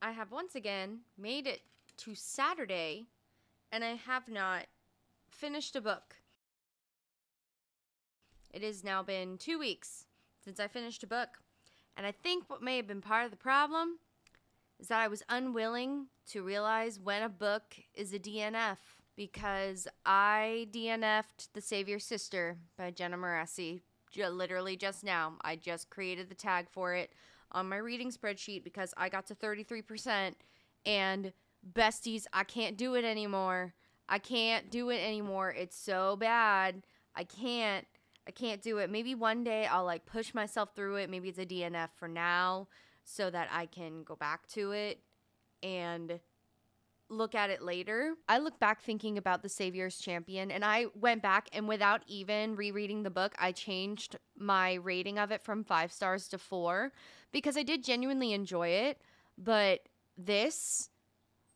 I have once again made it to Saturday, and I have not finished a book. It has now been 2 weeks since I finished a book, and I think what may have been part of the problem is that I was unwilling to realize when a book is a DNF, because I DNF'd The Savior's Sister by Jenna Morassi literally just now. I just created the tag for it on my reading spreadsheet because I got to 33%, and besties, I can't do it anymore. I can't do it anymore. It's so bad. I can't do it. Maybe one day I'll like push myself through it. Maybe it's a DNF for now so that I can go back to it and look at it later. I look back thinking about The Savior's Champion, and I went back and without even rereading the book, I changed my rating of it from 5 stars to 4 because I did genuinely enjoy it. But this,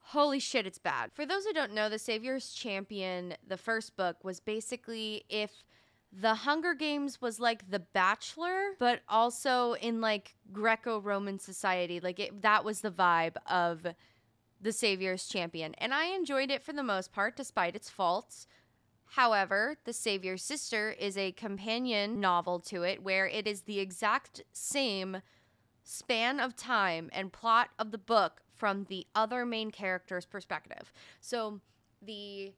holy shit, it's bad. For those who don't know, The Savior's Champion, the first book, was basically if The Hunger Games was like The Bachelor, but also in like Greco-Roman society. Like that was the vibe of The Savior's Champion. And I enjoyed it for the most part, despite its faults. However, The Savior's Sister is a companion novel to it where it is the exact same span of time and plot of the book from the other main character's perspective. So the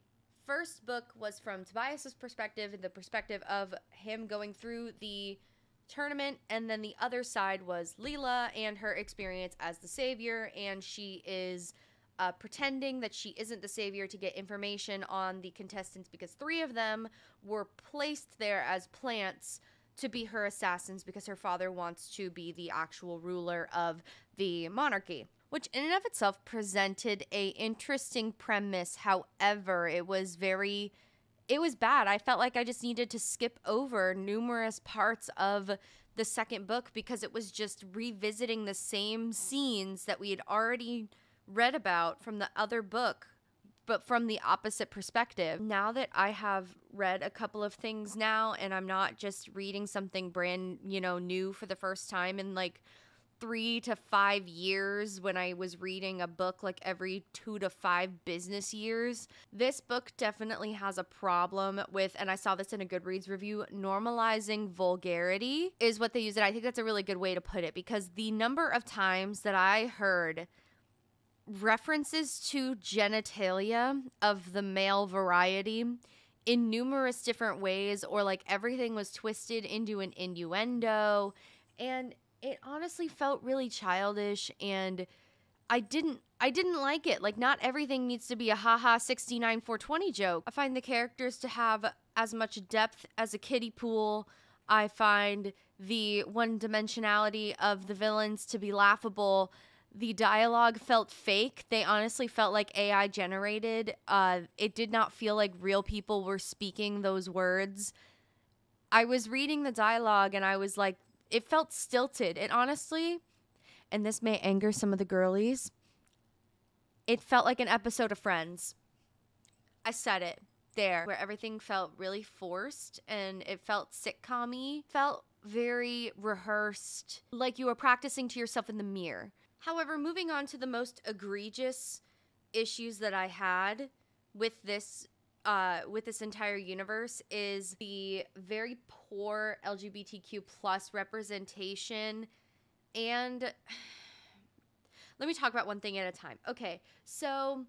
first book was from Tobias's perspective, the perspective of him going through the tournament, and then the other side was Leela and her experience as the savior, and she is pretending that she isn't the savior to get information on the contestants because 3 of them were placed there as plants to be her assassins because her father wants to be the actual ruler of the monarchy, which in and of itself presented a interesting premise. However, it was bad. I felt like I just needed to skip over numerous parts of the second book because it was just revisiting the same scenes that we had already read about from the other book, but from the opposite perspective. Now that I have read a couple of things now, and I'm not just reading something brand, new for the first time in like 3 to 5 years when I was reading a book like every 2 to 5 business years. This book definitely has a problem with, and I saw this in a Goodreads review, normalizing vulgarity is what they use it. I think that's a really good way to put it because the number of times that I heard references to genitalia of the male variety in numerous different ways, or like everything was twisted into an innuendo, and it honestly felt really childish, and I didn't like it. Like, not everything needs to be a haha 69 420 joke. I find the characters to have as much depth as a kiddie pool. I find the one-dimensionality of the villains to be laughable. The dialogue felt fake. They honestly felt like AI generated. It did not feel like real people were speaking those words. I was reading the dialogue and I was like, it felt stilted. It honestly, and this may anger some of the girlies, it felt like an episode of Friends. I said it there, where everything felt really forced and it felt sitcom-y. Felt very rehearsed, like you were practicing to yourself in the mirror. However, moving on to the most egregious issues that I had with this entire universe is the very poor LGBTQ plus representation. And let me talk about one thing at a time. Okay, so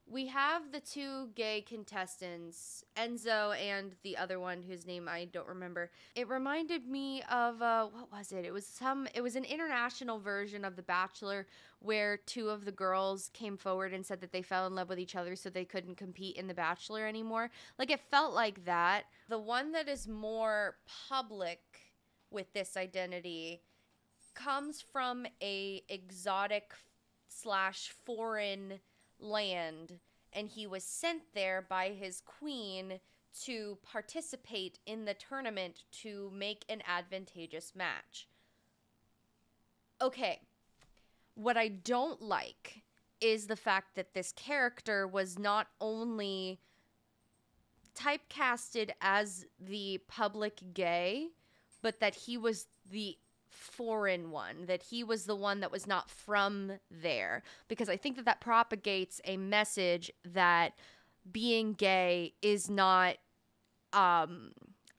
we have the 2 gay contestants, Enzo and the other one whose name I don't remember. It reminded me of, what was it? It was an international version of The Bachelor where 2 of the girls came forward and said that they fell in love with each other so they couldn't compete in The Bachelor anymore. Like, it felt like that. The one that is more public with this identity comes from a exotic / foreign land, and he was sent there by his queen to participate in the tournament to make an advantageous match. Okay, what I don't like is the fact that this character was not only typecasted as the public gay, but that he was the foreign one, that he was the one that was not from there, because I think that that propagates a message that being gay is not I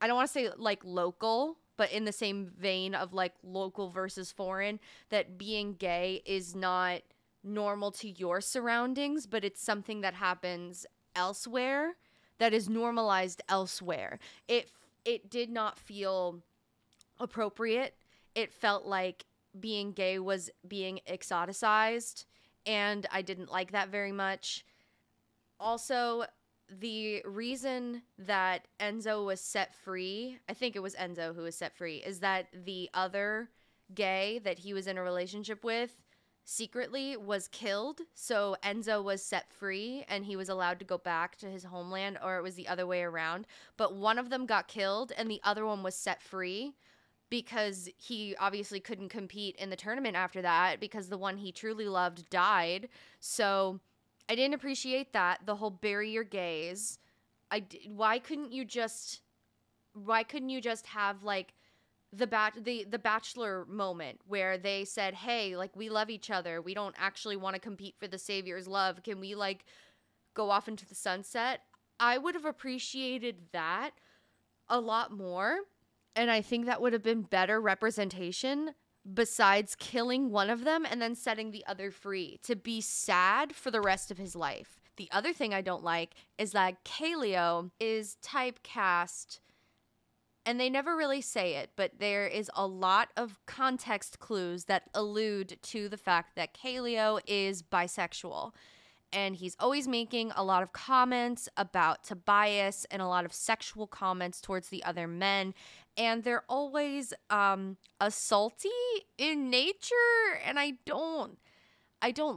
don't want to say like local, but in the same vein of like local versus foreign, that being gay is not normal to your surroundings, but it's something that happens elsewhere, that is normalized elsewhere. It did not feel appropriate. It felt like being gay was being exoticized, and I didn't like that very much. Also, the reason that Enzo was set free, I think it was Enzo who was set free, is that the other gay that he was in a relationship with secretly was killed. So Enzo was set free and he was allowed to go back to his homeland, or it was the other way around. But one of them got killed and the other one was set free because he obviously couldn't compete in the tournament after that because the one he truly loved died. So I didn't appreciate that, the whole bury your gays. Why couldn't you just have like the bachelor moment where they said, "Hey, like we love each other. We don't actually want to compete for the savior's love. Can we like go off into the sunset?" I would have appreciated that a lot more, and I think that would have been better representation besides killing one of them and then setting the other free to be sad for the rest of his life. The other thing I don't like is that Kaleo is typecast, and they never really say it, but there is a lot of context clues that allude to the fact that Kaleo is bisexual. And he's always making a lot of comments about Tobias and a lot of sexual comments towards the other men. And they're always assaulty in nature. And I don't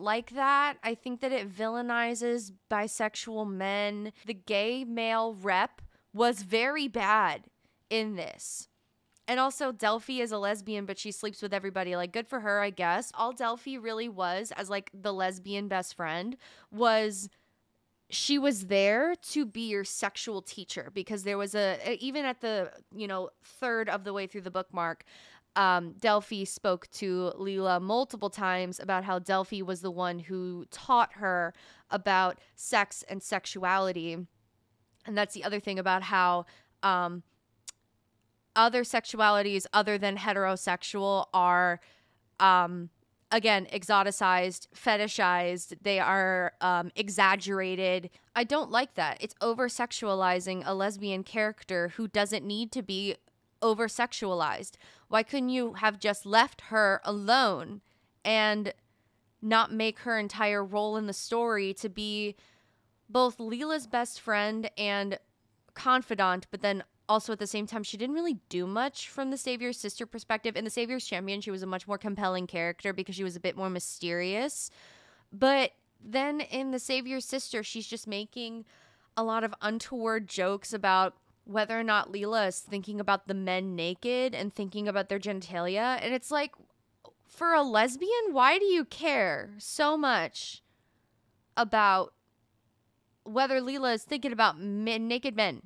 like that. I think that it villainizes bisexual men. The gay male rep was very bad in this. And also, Delphi is a lesbian, but she sleeps with everybody. Like, good for her, I guess. All Delphi really was, as like the lesbian best friend, was she was there to be your sexual teacher, because there was even at the, third of the way through the bookmark, Delphi spoke to Leela multiple times about how Delphi was the one who taught her about sex and sexuality. And that's the other thing about how other sexualities other than heterosexual are, again, exoticized, fetishized. They are exaggerated. I don't like that. It's over-sexualizing a lesbian character who doesn't need to be over-sexualized. Why couldn't you have just left her alone and not make her entire role in the story to be both Leela's best friend and confidant, but then also at the same time, she didn't really do much from the Savior's sister perspective. In the Savior's champion, she was a much more compelling character because she was a bit more mysterious. But then in the Savior's sister, she's just making a lot of untoward jokes about whether or not Leela is thinking about the men naked and thinking about their genitalia. And it's like, for a lesbian, why do you care so much about whether Leela is thinking about naked men?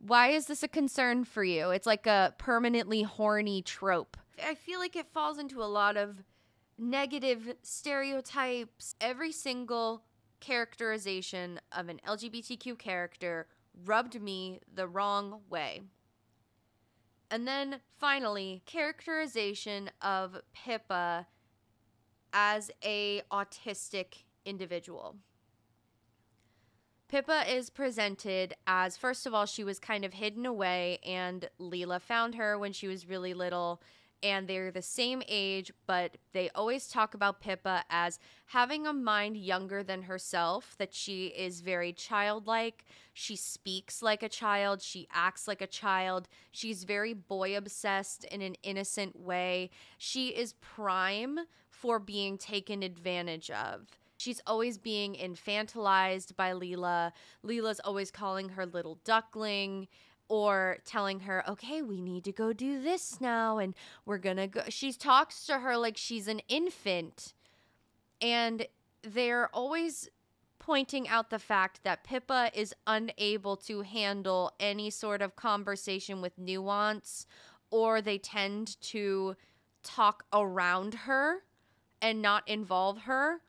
Why is this a concern for you? It's like a permanently horny trope. I feel like it falls into a lot of negative stereotypes. Every single characterization of an LGBTQ character rubbed me the wrong way. And then finally, characterization of Pippa as a autistic individual. Pippa is presented as, first of all, she was kind of hidden away, and Leela found her when she was really little, and they're the same age, but they always talk about Pippa as having a mind younger than herself, that she is very childlike, she speaks like a child, she acts like a child, she's very boy-obsessed in an innocent way, she is prime for being taken advantage of. She's always being infantilized by Leela. Leela's always calling her little duckling or telling her, okay, we need to go do this now and we're gonna go. She talks to her like she's an infant. And they're always pointing out the fact that Pippa is unable to handle any sort of conversation with nuance or they tend to talk around her and not involve her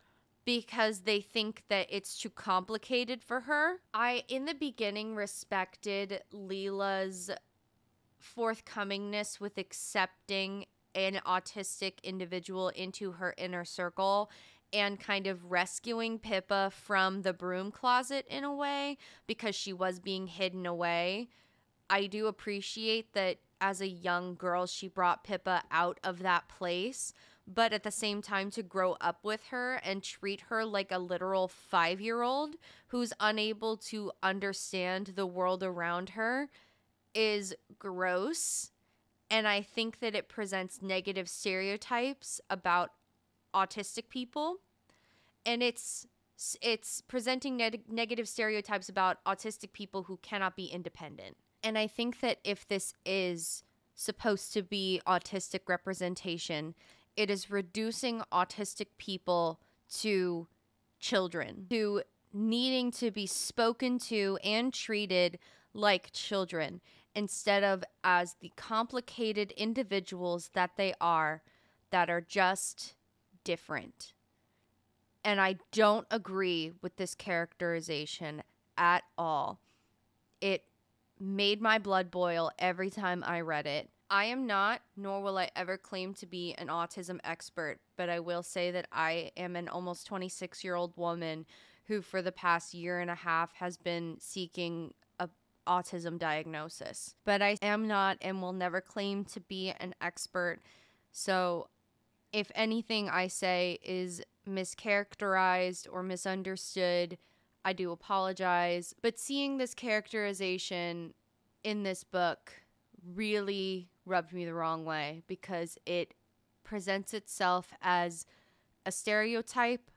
because they think that it's too complicated for her. I, in the beginning, respected Leela's forthcomingness with accepting an autistic individual into her inner circle and kind of rescuing Pippa from the broom closet in a way because she was being hidden away. I do appreciate that as a young girl, she brought Pippa out of that place, but at the same time to grow up with her and treat her like a literal 5-year-old who's unable to understand the world around her is gross. And I think that it presents negative stereotypes about autistic people. And it's presenting negative stereotypes about autistic people who cannot be independent. And I think that if this is supposed to be autistic representation, it is reducing autistic people to children, to needing to be spoken to and treated like children instead of as the complicated individuals that they are that are just different. And I don't agree with this characterization at all. It made my blood boil every time I read it. I am not, nor will I ever claim to be an autism expert, but I will say that I am an almost 26-year-old woman who for the past year and a half has been seeking a autism diagnosis. But I am not and will never claim to be an expert. So if anything I say is mischaracterized or misunderstood, I do apologize. But seeing this characterization in this book really rubbed me the wrong way because it presents itself as a stereotype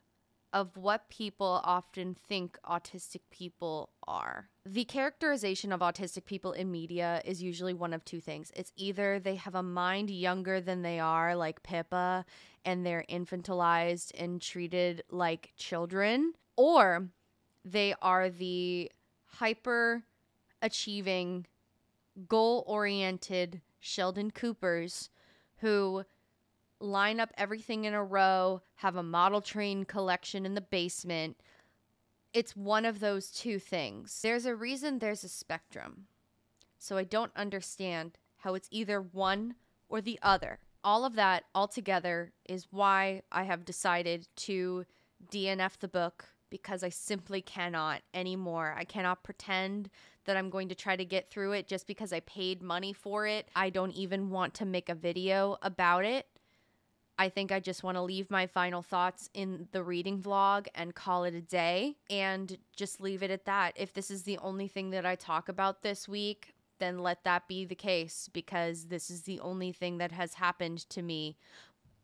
of what people often think autistic people are. The characterization of autistic people in media is usually one of two things. It's either they have a mind younger than they are, like Pippa, and they're infantilized and treated like children, or they are the hyper-achieving, goal-oriented Sheldon Coopers who line up everything in a row, have a model train collection in the basement. It's one of those two things. There's a reason there's a spectrum. So I don't understand how it's either one or the other. All of that altogether is why I have decided to DNF the book, because I simply cannot anymore. I cannot pretend that I'm going to try to get through it just because I paid money for it. I don't even want to make a video about it. I think I just want to leave my final thoughts in the reading vlog and call it a day and just leave it at that. If this is the only thing that I talk about this week, then let that be the case, because this is the only thing that has happened to me.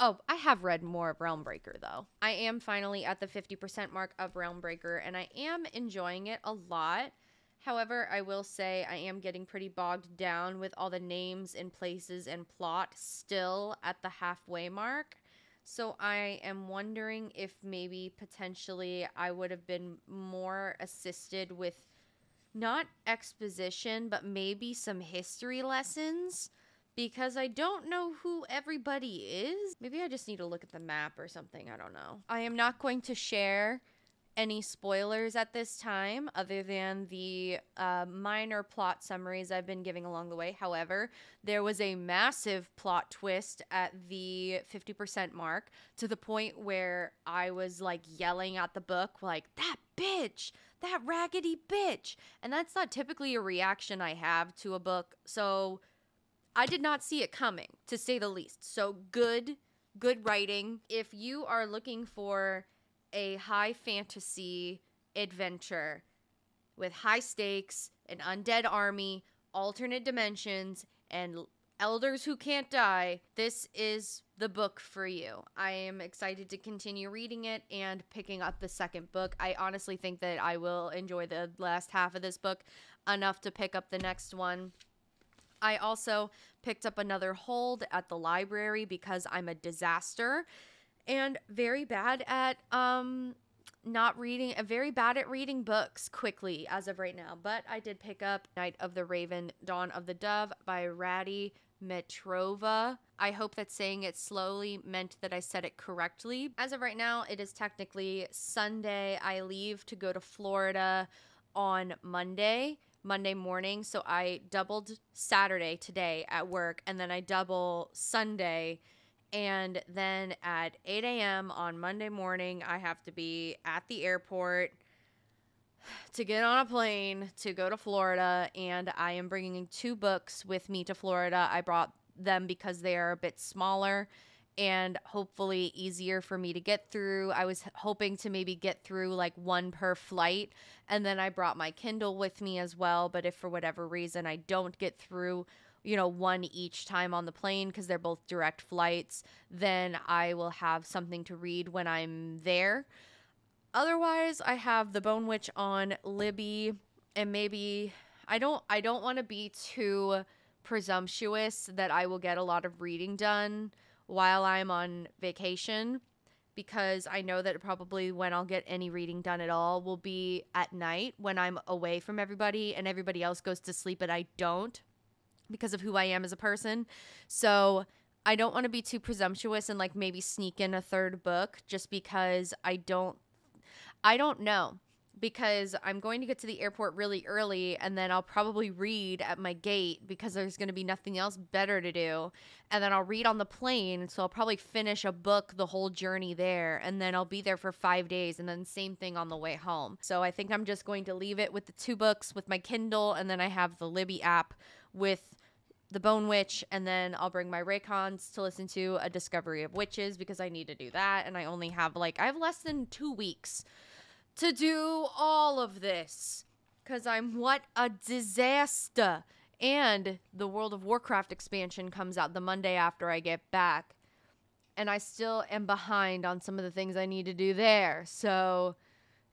Oh, I have read more of Realmbreaker, though. I am finally at the 50% mark of Realmbreaker, and I am enjoying it a lot. However, I will say I am getting pretty bogged down with all the names and places and plot still at the halfway mark. So I am wondering if maybe potentially I would have been more assisted with not exposition, but maybe some history lessons, because I don't know who everybody is. Maybe I just need to look at the map or something. I don't know. I am not going to share any spoilers at this time other than the minor plot summaries I've been giving along the way. However, there was a massive plot twist at the 50% mark to the point where I was like yelling at the book like, that bitch, that raggedy bitch. And that's not typically a reaction I have to a book. So I did not see it coming, to say the least. So good writing. If you are looking for a high fantasy adventure with high stakes, an undead army, alternate dimensions, and elders who can't die, this is the book for you. I am excited to continue reading it and picking up the second book. I honestly think that I will enjoy the last half of this book enough to pick up the next one. I also picked up another hold at the library because I'm a disaster and very bad at very bad at reading books quickly as of right now. But I did pick up Night of the Raven, Dawn of the Dove by Ratty Metrova. I hope that saying it slowly meant that I said it correctly. As of right now, it is technically Sunday. I leave to go to Florida on Monday morning. So I doubled Saturday today at work, and then I double Sunday. And then at 8 a.m. on Monday morning, I have to be at the airport to get on a plane to go to Florida. And I am bringing 2 books with me to Florida. I brought them because they are a bit smaller and hopefully easier for me to get through. I was hoping to maybe get through like 1 per flight, and then I brought my Kindle with me as well. But if for whatever reason I don't get through, 1 each time on the plane because they're both direct flights, then I will have something to read when I'm there. Otherwise, I have The Bone Witch on Libby, and maybe I don't want to be too presumptuous that I will get a lot of reading done while I'm on vacation, because I know that probably when I'll get any reading done at all will be at night when I'm away from everybody and everybody else goes to sleep and I don't, because of who I am as a person. So I don't want to be too presumptuous and like maybe sneak in a 3rd book just because I don't know, because I'm going to get to the airport really early, and then I'll probably read at my gate because there's going to be nothing else better to do. And then I'll read on the plane, so I'll probably finish a book the whole journey there, and then I'll be there for 5 days, and then same thing on the way home. So I think I'm just going to leave it with the 2 books with my Kindle, and then I have the Libby app with The Bone Witch, and then I'll bring my Raycons to listen to A Discovery of Witches because I need to do that, and I only have I have less than 2 weeks to do all of this because I'm what a disaster. And the World of Warcraft expansion comes out the Monday after I get back, and I still am behind on some of the things I need to do there. So,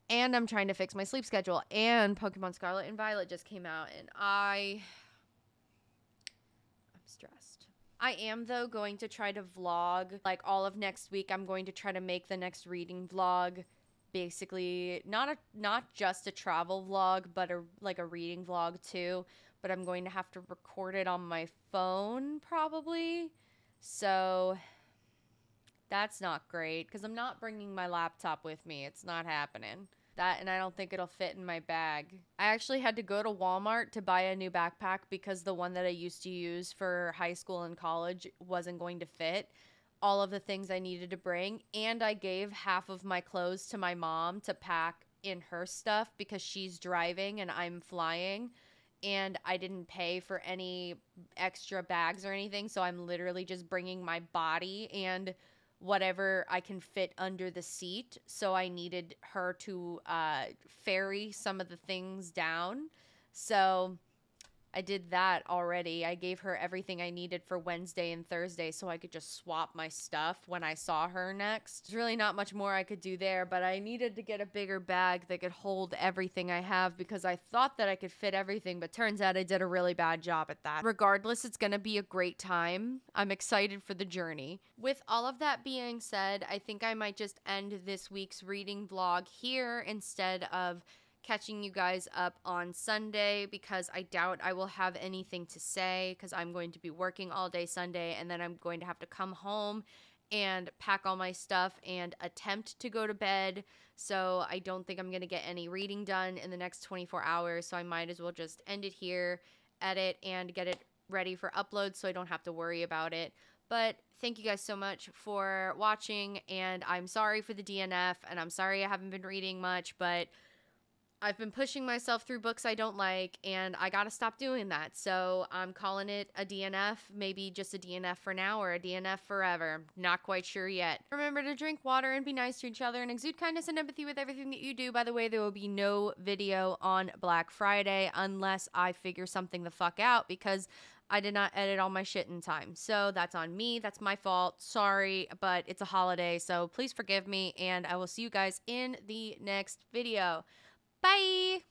and I'm trying to fix my sleep schedule, and Pokemon Scarlet and Violet just came out, and I'm stressed. I am, though, going to try to vlog like all of next week. I'm going to try to make the next reading vlog basically not just a travel vlog, but a reading vlog too. But I'm going to have to record it on my phone probably. So that's not great because I'm not bringing my laptop with me. It's not happening. And I don't think it'll fit in my bag. I actually had to go to Walmart to buy a new backpack because the one that I used to use for high school and college wasn't going to fit all of the things I needed to bring, and I gave half of my clothes to my mom to pack in her stuff because she's driving and I'm flying, and I didn't pay for any extra bags or anything, so I'm literally just bringing my body and whatever I can fit under the seat. So I needed her to ferry some of the things down, so I did that already. I gave her everything I needed for Wednesday and Thursday so I could just swap my stuff when I saw her next. There's really not much more I could do there, but I needed to get a bigger bag that could hold everything I have because I thought that I could fit everything, but turns out I did a really bad job at that. Regardless, it's going to be a great time. I'm excited for the journey. With all of that being said, I think I might just end this week's reading vlog here instead of catching you guys up on Sunday because I doubt I will have anything to say because I'm going to be working all day Sunday, and then I'm going to have to come home and pack all my stuff and attempt to go to bed. So I don't think I'm going to get any reading done in the next 24 hours. So I might as well just end it here, edit, and get it ready for upload so I don't have to worry about it. But thank you guys so much for watching, and I'm sorry for the DNF, and I'm sorry I haven't been reading much, but I've been pushing myself through books I don't like, and I gotta stop doing that. So I'm calling it a DNF, maybe just a DNF for now or a DNF forever. Not quite sure yet. Remember to drink water and be nice to each other and exude kindness and empathy with everything that you do. By the way, there will be no video on Black Friday unless I figure something the fuck out because I did not edit all my shit in time. So that's on me. That's my fault. Sorry, but it's a holiday, so please forgive me, and I will see you guys in the next video. Bye!